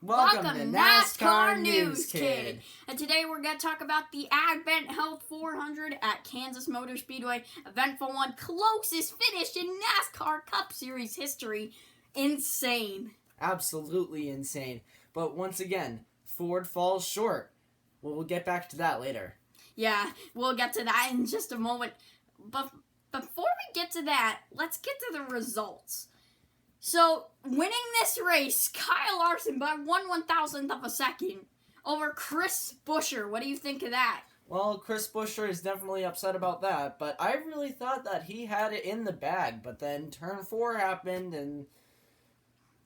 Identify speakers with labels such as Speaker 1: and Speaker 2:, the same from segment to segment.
Speaker 1: Welcome to NASCAR News,
Speaker 2: Kid. And today we're going to talk about the Advent Health 400 at Kansas Motor Speedway. Eventful one, closest finish in NASCAR Cup Series history. Insane.
Speaker 1: Absolutely insane. But once again, Ford falls short. We'll get back to that later.
Speaker 2: Yeah, we'll get to that in just a moment. But before we get to that, let's get to the results. So, winning this race, Kyle Larson by 1/1000th of a second over Chris Buescher. What do you think of that?
Speaker 1: Well, Chris Buescher is definitely upset about that, but I really thought that he had it in the bag. But then turn 4 happened, and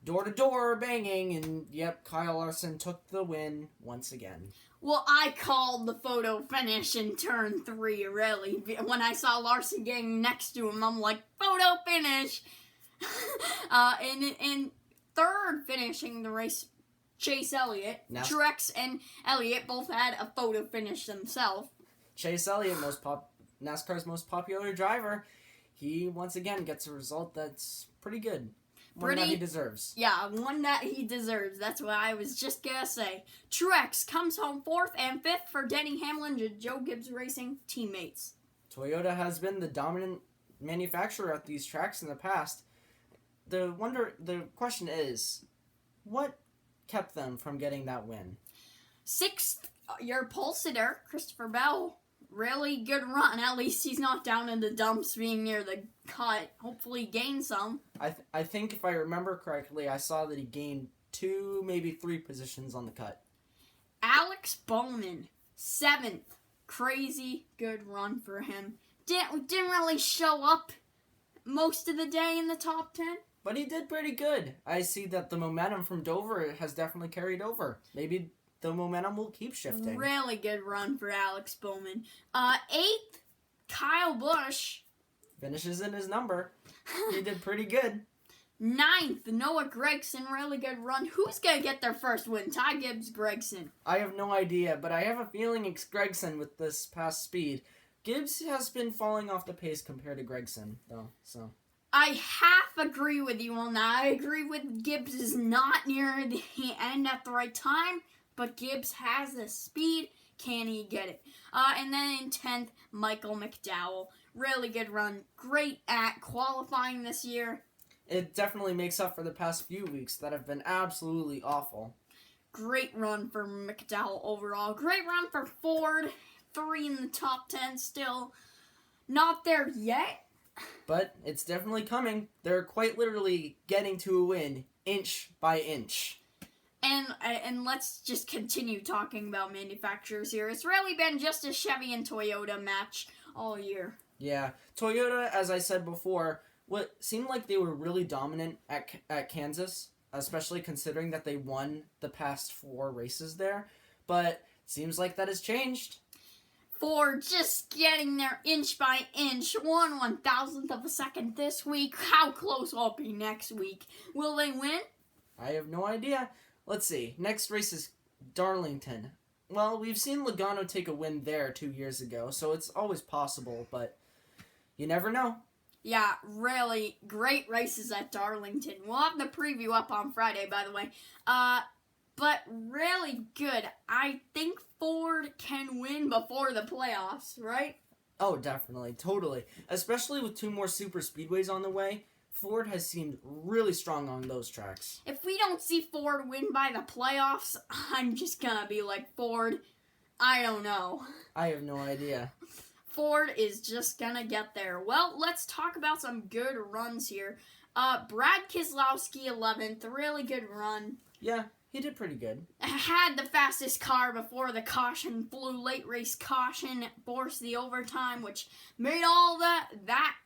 Speaker 1: door-to-door banging, and yep, Kyle Larson took the win once again.
Speaker 2: Well, I called the photo finish in turn 3, really. When I saw Larson getting next to him, I'm like, photo finish! And third finishing the race, Chase Elliott. Truex and Elliott both had a photo finish themselves.
Speaker 1: Chase Elliott, NASCAR's most popular driver, he once again gets a result that's pretty good. One that he deserves.
Speaker 2: Yeah, one that he deserves. That's what I was just gonna say. Truex comes home 4th and 5th for Denny Hamlin and Joe Gibbs Racing teammates.
Speaker 1: Toyota has been the dominant manufacturer at these tracks in the past. The question is, what kept them from getting that win?
Speaker 2: 6th, your pole sitter, Christopher Bell. Really good run. At least he's not down in the dumps being near the cut. Hopefully gain some.
Speaker 1: I think if I remember correctly, I saw that he gained 2, maybe 3 positions on the cut.
Speaker 2: Alex Bowman, 7th. Crazy good run for him. Didn't really show up most of the day in the top 10.
Speaker 1: But he did pretty good. I see that the momentum from Dover has definitely carried over. Maybe the momentum will keep shifting.
Speaker 2: Really good run for Alex Bowman. 8th, Kyle Busch.
Speaker 1: Finishes in his number. He did pretty good.
Speaker 2: 9th, Noah Gragson. Really good run. Who's going to get their first win? Ty Gibbs, Gragson.
Speaker 1: I have no idea, but I have a feeling it's Gragson with this past speed. Gibbs has been falling off the pace compared to Gragson, though, so...
Speaker 2: I half agree with you on that. I agree with Gibbs is not near the end at the right time, but Gibbs has the speed. Can he get it? And then in 10th, Michael McDowell. Really good run. Great at qualifying this year.
Speaker 1: It definitely makes up for the past few weeks that have been absolutely awful.
Speaker 2: Great run for McDowell overall. Great run for Ford. 3 in the top 10 still. Not there yet.
Speaker 1: But it's definitely coming. They're quite literally getting to a win, inch by inch.
Speaker 2: And let's just continue talking about manufacturers here. It's really been just a Chevy and Toyota match all year.
Speaker 1: Yeah, Toyota, as I said before, what seemed like they were really dominant at Kansas, especially considering that they won the past 4 races there. But seems like that has changed.
Speaker 2: Ford just getting there inch by inch, 1/1000th of a second this week. How close will it be next week? Will they win?
Speaker 1: I have no idea. Let's see. Next race is Darlington. Well, we've seen Logano take a win there 2 years ago, so it's always possible, but you never know.
Speaker 2: Yeah, really great races at Darlington. We'll have the preview up on Friday, by the way. But really good. I think Ford can win before the playoffs, right?
Speaker 1: Oh, definitely. Totally. Especially with 2 more super speedways on the way. Ford has seemed really strong on those tracks.
Speaker 2: If we don't see Ford win by the playoffs, I'm just gonna be like, Ford, I don't know.
Speaker 1: I have no idea.
Speaker 2: Ford is just gonna get there. Well, let's talk about some good runs here. Brad Keselowski, 11th. Really good run.
Speaker 1: Yeah. He did pretty good.
Speaker 2: Had the fastest car before the caution flew. Late race caution forced the overtime, which made all that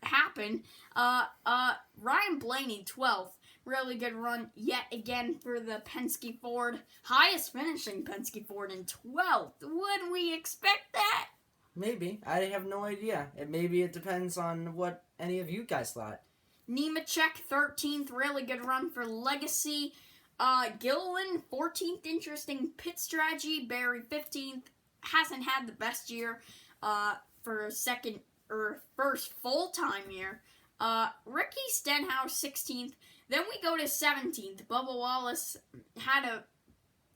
Speaker 2: happen. Ryan Blaney, 12th. Really good run yet again for the Penske Ford. Highest finishing Penske Ford in 12th. Would we expect that?
Speaker 1: Maybe. I have no idea. Maybe it depends on what any of you guys thought.
Speaker 2: Nemechek, 13th. Really good run for Legacy. Gilliland, 14th, interesting pit strategy. Barry, 15th, hasn't had the best year, for first full-time year. Ricky Stenhouse, 16th. Then we go to 17th. Bubba Wallace had a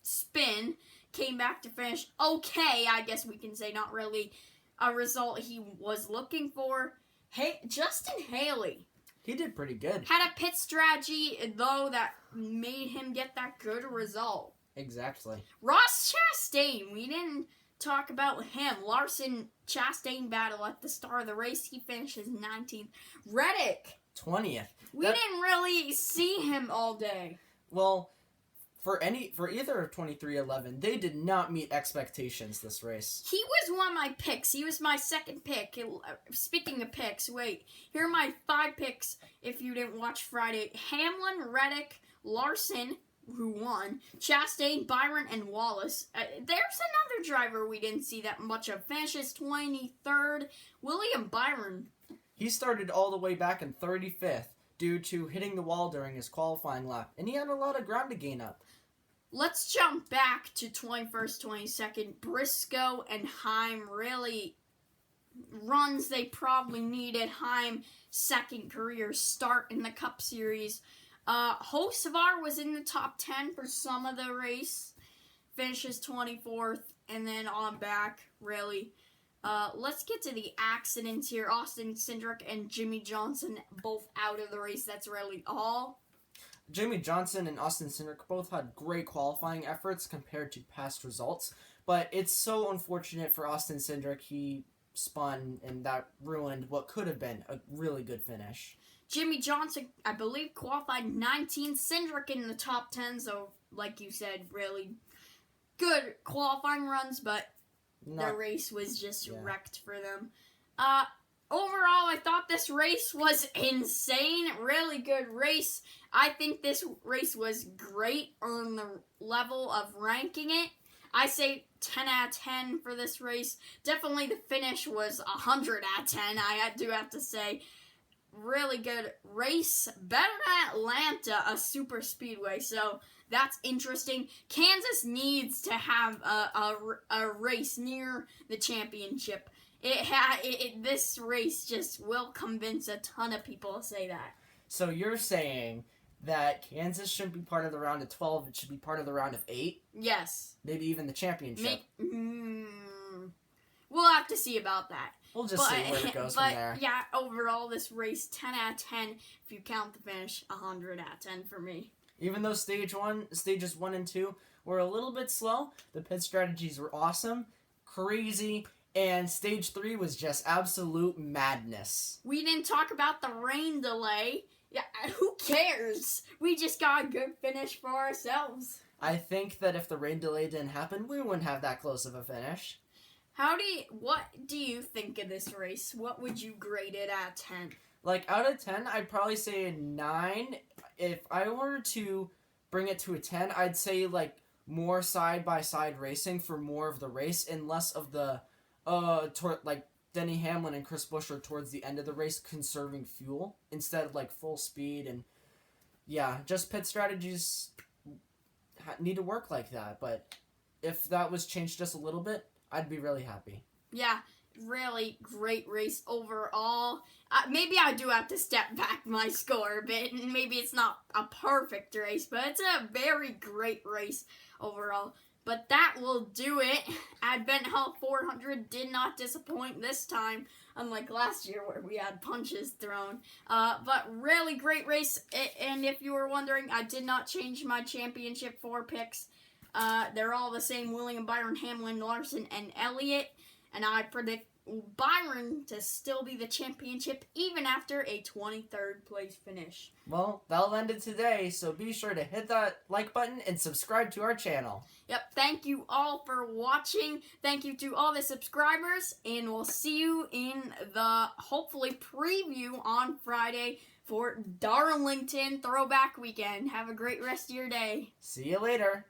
Speaker 2: spin, came back to finish okay. I guess we can say not really a result he was looking for. Hey, Justin Haley.
Speaker 1: He did pretty good.
Speaker 2: Had a pit strategy, though, that made him get that good result.
Speaker 1: Exactly.
Speaker 2: Ross Chastain, we didn't talk about him. Larson Chastain battle at the start of the race. He finishes 19th. Reddick.
Speaker 1: 20th.
Speaker 2: We didn't really see him all day.
Speaker 1: Well, for either of 23-11, they did not meet expectations this race.
Speaker 2: He was one of my picks. He was my second pick. Speaking of picks, wait. Here are my 5 picks if you didn't watch Friday. Hamlin, Reddick, Larson, who won, Chastain, Byron, and Wallace. There's another driver we didn't see that much of. Finishes 23rd, William Byron.
Speaker 1: He started all the way back in 35th due to hitting the wall during his qualifying lap, and he had a lot of ground to gain up.
Speaker 2: Let's jump back to 21st, 22nd. Briscoe and Heim really runs they probably needed. Heim, second career start in the Cup Series. Hocevar was in the top 10 for some of the race. Finishes 24th, and then on back, really. Let's get to the accidents here. Austin Cindric and Jimmy Johnson both out of the race. That's really all.
Speaker 1: Jimmy Johnson and Austin Cindric both had great qualifying efforts compared to past results, but it's so unfortunate for Austin Cindric. He spun, and that ruined what could have been a really good finish.
Speaker 2: Jimmy Johnson, I believe, qualified 19th. Cindric in the top 10, so like you said, really good qualifying runs, but the race was just wrecked for them. Overall, I thought this race was insane. Really good race. I think this race was great on the level of ranking it. I say 10 out of 10 for this race. Definitely the finish was 100 out of 10, I do have to say. Really good race. Better than Atlanta, a super speedway, so that's interesting. Kansas needs to have a race near the championship. This race just will convince a ton of people to say that.
Speaker 1: So you're saying that Kansas shouldn't be part of the round of 12, it should be part of the round of 8?
Speaker 2: Yes.
Speaker 1: Maybe even the championship.
Speaker 2: We'll have to see about that.
Speaker 1: We'll just see where it goes from there.
Speaker 2: Yeah, overall, this race, 10 out of 10. If you count the finish, 100 out of 10 for me.
Speaker 1: Even though stages 1 and 2 were a little bit slow, the pit strategies were awesome, crazy, and stage 3 was just absolute madness.
Speaker 2: We didn't talk about the rain delay. Yeah, who cares? We just got a good finish for ourselves.
Speaker 1: I think that if the rain delay didn't happen, we wouldn't have that close of a finish.
Speaker 2: What do you think of this race? What would you grade it at 10?
Speaker 1: Like, out of 10, I'd probably say a 9. If I were to bring it to a 10, I'd say, like, more side-by-side racing for more of the race and less of the, Denny Hamlin and Chris Buescher towards the end of the race conserving fuel instead of, like, full speed. And, yeah, just pit strategies need to work like that. But if that was changed just a little bit, I'd be really happy.
Speaker 2: Yeah, really great race overall. Maybe I do have to step back my score a bit, and maybe it's not a perfect race, but it's a very great race overall. But that will do it. Advent Health 400 did not disappoint this time, unlike last year where we had punches thrown. But really great race, and if you were wondering, I did not change my championship 4 picks. They're all the same: William, Byron, Hamlin, Larson, and Elliott. And I predict Byron to still be the championship even after a 23rd place finish.
Speaker 1: Well, that'll end it today, so be sure to hit that like button and subscribe to our channel.
Speaker 2: Yep, thank you all for watching. Thank you to all the subscribers, and we'll see you in the, hopefully, preview on Friday for Darlington Throwback Weekend. Have a great rest of your day.
Speaker 1: See you later.